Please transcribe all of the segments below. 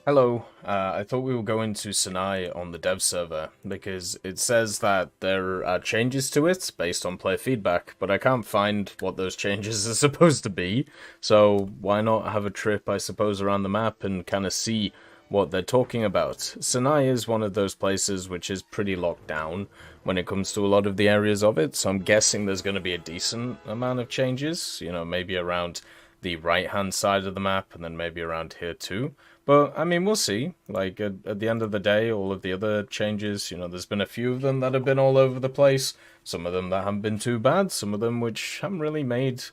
Hello, I thought we would go into Sinai on the dev server because it says that there are changes to it based on player feedback, but I can't find what those changes are supposed to be. So why not have a trip, I suppose, around the map and kind of see what they're talking about. Sinai is one of those places which is pretty locked down when it comes to a lot of the areas of it, so I'm guessing there's going to be a decent amount of changes, maybe around the right-hand side of the map and then maybe around here too. But, I mean, we'll see. Like, at the end of the day, all of the other changes, there's been a few of them that have been all over the place. Some of them that haven't been too bad. Some of them which haven't really made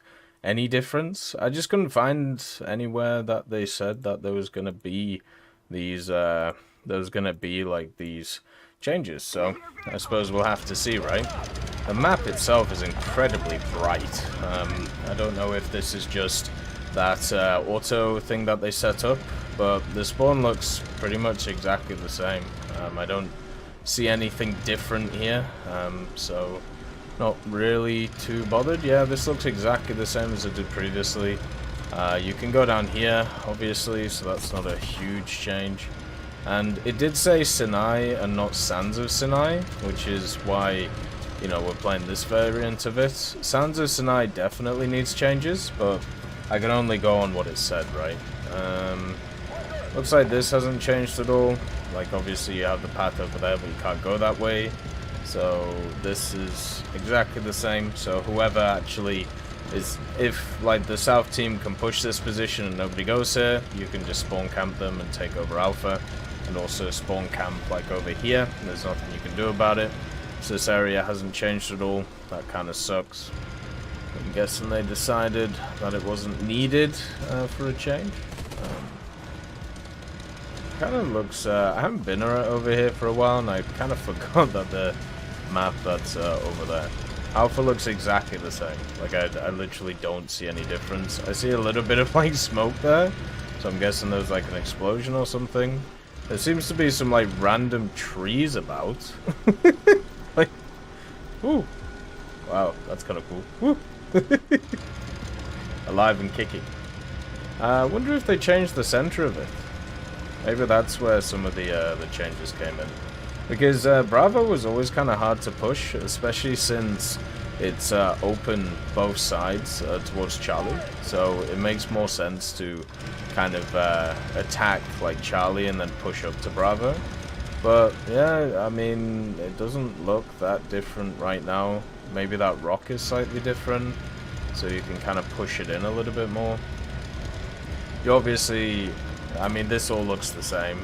any difference. I just couldn't find anywhere that they said that there was going to be these, like, these changes. So, I suppose we'll have to see, right? The map itself is incredibly bright. I don't know if this is just that auto thing that they set up, but the spawn looks pretty much exactly the same. I don't see anything different here, so not really too bothered. Yeah, this looks exactly the same as it did previously. You can go down here, obviously, so that's not a huge change. And it did say Sinai and not Sands of Sinai, which is why, we're playing this variant of it. Sands of Sinai definitely needs changes, but I can only go on what it said, right? Looks like this hasn't changed at all. Like, obviously you have the path over there, but you can't go that way. So this is exactly the same. So whoever actually is, if like the south team can push this position and nobody goes here, you can just spawn camp them and take over alpha. And also spawn camp like over here. There's nothing you can do about it. So this area hasn't changed at all. That kind of sucks. I'm guessing they decided that it wasn't needed for a change. Kind of looks, I haven't been over here for a while, and I kind of forgot that the map that's over there. Alpha looks exactly the same. Like, I literally don't see any difference. I see a little bit of, like, smoke there, so I'm guessing there's, like, an explosion or something. There seems to be some, like, random trees about. Like, ooh. Wow, that's kind of cool. Woo. Alive and kicking. I wonder if they changed the center of it. Maybe that's where some of the changes came in. Because Bravo was always kind of hard to push, especially since it's open both sides towards Charlie. So it makes more sense to kind of attack like Charlie and then push up to Bravo. But yeah, I mean, it doesn't look that different right now. Maybe that rock is slightly different, so you can kind of push it in a little bit more. You obviously, I mean, this all looks the same.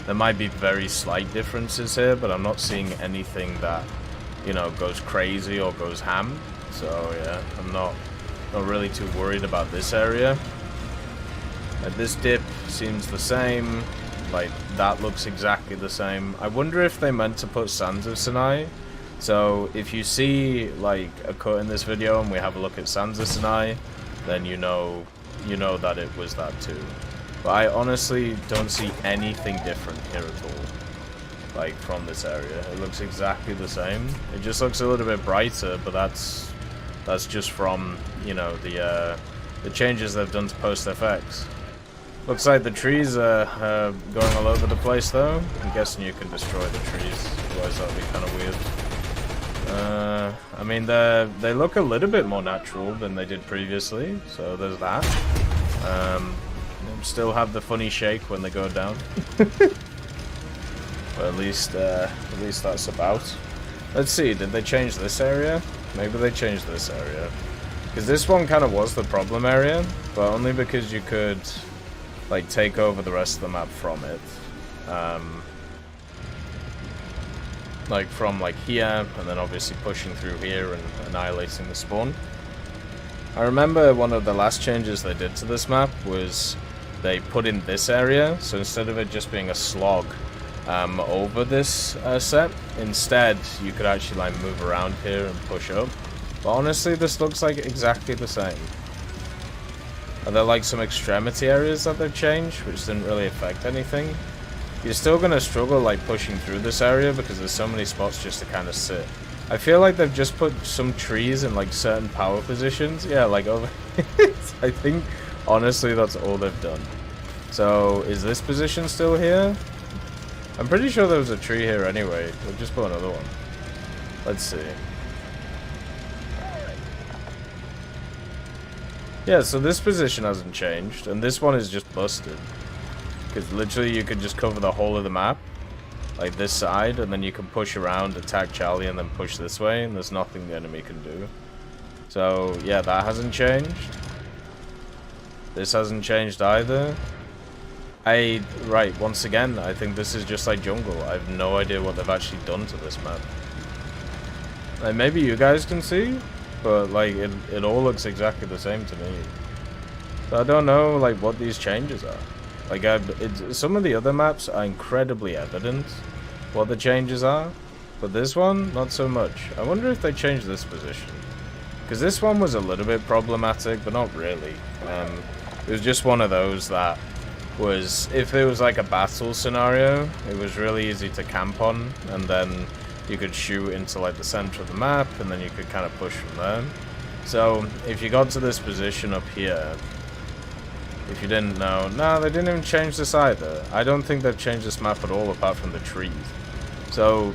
There might be very slight differences here, but I'm not seeing anything that, goes crazy or goes ham. So yeah, I'm not really too worried about this area. This dip seems the same. Like, that looks exactly the same. I wonder if they meant to put Sands of Sinai. So if you see like a cut in this video and we have a look at Sands of Sinai, then you know that it was that too. But I honestly don't see anything different here at all. Like, from this area, it looks exactly the same. It just looks a little bit brighter, but that's just from the changes they've done to post FX. Looks like the trees are going all over the place though. I'm guessing you can destroy the trees, otherwise that would be kind of weird. I mean, they look a little bit more natural than they did previously, so there's that. Still have the funny shake when they go down. But at least that's about. Let's see, did they change this area? Maybe they changed this area. Because this one kind of was the problem area, but only because you could like take over the rest of the map from it. Like from like here, and then obviously pushing through here and annihilating the spawn. I remember one of the last changes they did to this map was they put in this area, so instead of it just being a slog over this set, instead you could actually like move around here and push up. But honestly, this looks like exactly the same. Are there like some extremity areas that they've changed, which didn't really affect anything? You're still going to struggle like pushing through this area because there's so many spots just to kind of sit. I feel like they've just put some trees in like certain power positions. Yeah, like over I think honestly that's all they've done. So, is this position still here? I'm pretty sure there was a tree here anyway. We'll just put another one. Let's see. Yeah, so this position hasn't changed, and this one is just busted. Because literally you can just cover the whole of the map. Like this side, and then you can push around, attack Charlie, and then push this way, and there's nothing the enemy can do. So, yeah, that hasn't changed. This hasn't changed either. Right, once again, I think this is just like jungle. I have no idea what they've actually done to this map. Like, maybe you guys can see, but, like, it all looks exactly the same to me. So I don't know, like, what these changes are. Like, some of the other maps are incredibly evident what the changes are, but this one, not so much. I wonder if they changed this position. Because this one was a little bit problematic, but not really. It was just one of those that was, if it was like a battle scenario, it was really easy to camp on, and then you could shoot into like the center of the map, and then you could kind of push from there. So, if you got to this position up here, if you didn't know, no, they didn't even change this either. I don't think they've changed this map at all apart from the trees. So,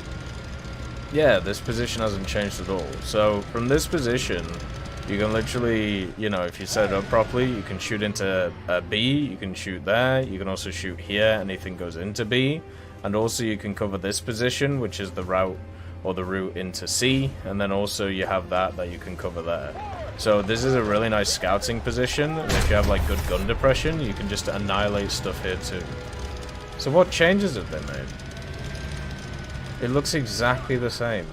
yeah, this position hasn't changed at all. So, from this position, you can literally, you know, if you set it up properly, you can shoot into B, you can shoot there, you can also shoot here, anything goes into B, and also you can cover this position, which is the route or the route into C, and then also you have that you can cover there. So this is a really nice scouting position, and if you have like good gun depression, you can just annihilate stuff here too. So what changes have they made? It looks exactly the same.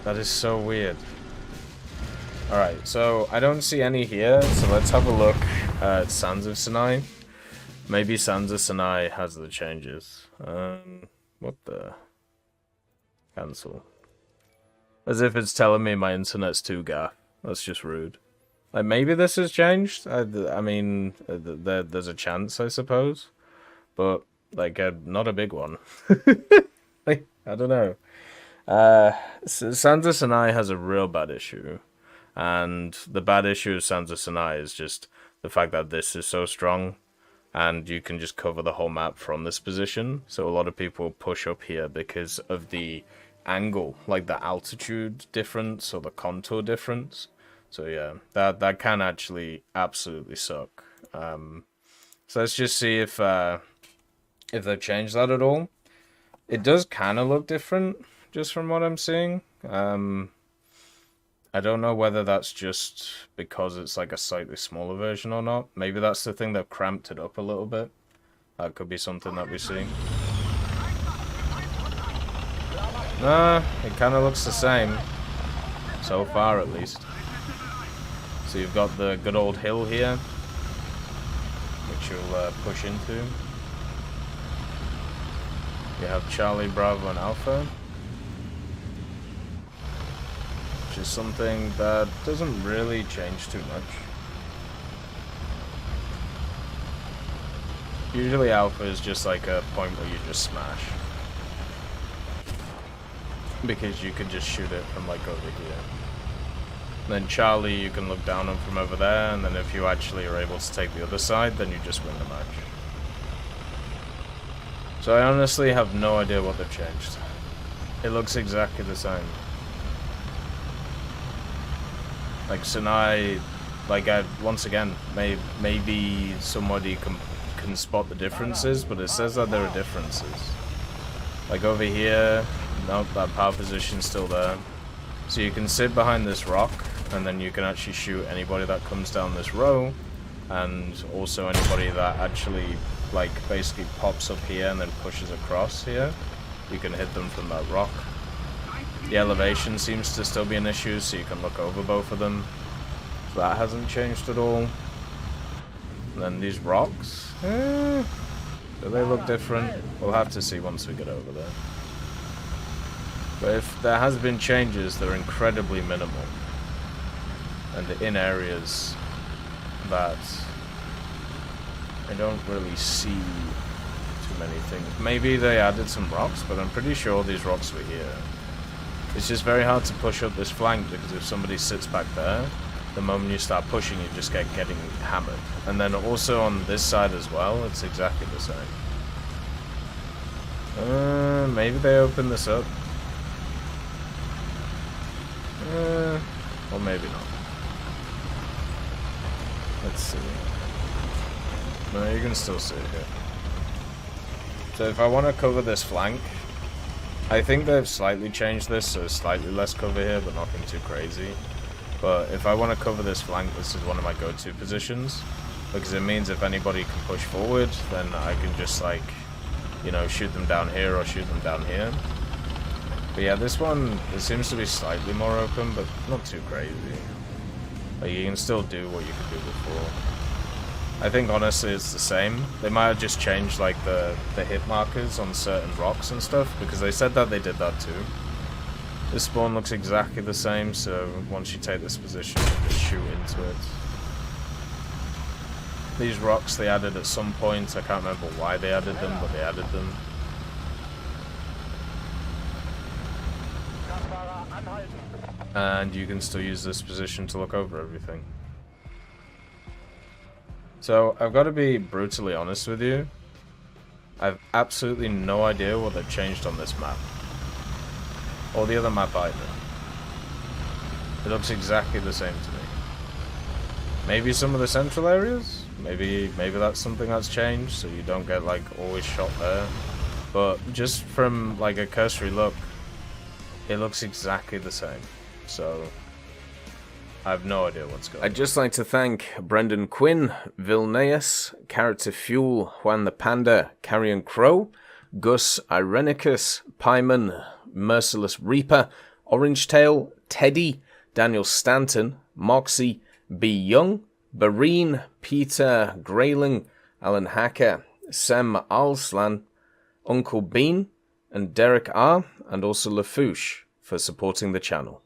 That is so weird. Alright, so I don't see any here, so let's have a look at Sands of Sinai. Maybe Sands of Sinai has the changes. What the? Cancel. As if it's telling me my internet's too gaff. That's just rude. Like, maybe this has changed. I mean, there's a chance, I suppose. But, like, not a big one. Like, I don't know. Sands of Sinai has a real bad issue. And the bad issue of Sands of Sinai is just the fact that this is so strong. And you can just cover the whole map from this position. So a lot of people push up here because of the angle, like the altitude difference or the contour difference. So yeah, that can actually absolutely suck. So let's just see if they've changed that at all. It does kind of look different, just from what I'm seeing. I don't know whether that's just because it's like a slightly smaller version or not. Maybe that's the thing, they've cramped it up a little bit. That could be something that we see. Nah, it kind of looks the same. So far, at least. So you've got the good old hill here, which you'll push into. You have Charlie, Bravo, and Alpha, which is something that doesn't really change too much. Usually Alpha is just like a point where you just smash, because you can just shoot it from like over here. And then Charlie, you can look down on from over there, and then if you actually are able to take the other side, then you just win the match. So I honestly have no idea what they've changed. It looks exactly the same. Like Sinai, like once again, maybe somebody can spot the differences, but it says that there are differences. Like over here, nope, that power position's still there. So you can sit behind this rock, and then you can actually shoot anybody that comes down this row, and also anybody that actually, like, basically pops up here and then pushes across here. You can hit them from that rock. The elevation seems to still be an issue, so you can look over both of them. So that hasn't changed at all. And then these rocks, do they look different? We'll have to see once we get over there. But if there has been changes, they're incredibly minimal. And in areas that I don't really see too many things. Maybe they added some rocks, but I'm pretty sure these rocks were here. It's just very hard to push up this flank, because if somebody sits back there, the moment you start pushing, you just getting hammered. And then also on this side as well, it's exactly the same. Maybe they open this up. Or maybe not. Let's see. No, you can still see it here. So if I want to cover this flank, I think they've slightly changed this, so slightly less cover here, but nothing too crazy. But if I want to cover this flank, this is one of my go-to positions, because it means if anybody can push forward, then I can just, like, you know, shoot them down here or shoot them down here. But yeah, this one, it seems to be slightly more open, but not too crazy. Like, you can still do what you could do before. I think honestly it's the same. They might have just changed like the hit markers on certain rocks and stuff, because they said that they did that too. This spawn looks exactly the same, so once you take this position, you just shoot into it. These rocks they added at some point, I can't remember why they added them, but they added them. And you can still use this position to look over everything. So, I've got to be brutally honest with you. I have absolutely no idea what they've changed on this map. Or the other map either. It looks exactly the same to me. Maybe some of the central areas? Maybe that's something that's changed, so you don't get, like, always shot there. But just from, like, a cursory look, it looks exactly the same. So, I have no idea what's going on. I'd just like to thank Brendan Quinn, Vilneus, Character Fuel, Juan the Panda, Carrion Crow, Gus Irenicus, Pyman, Merciless Reaper, Orange Tail, Teddy, Daniel Stanton, Moxie, B. Young, Bareen, Peter Grayling, Alan Hacker, Sem Alslan, Uncle Bean, and Derek R., and also Lafouche for supporting the channel.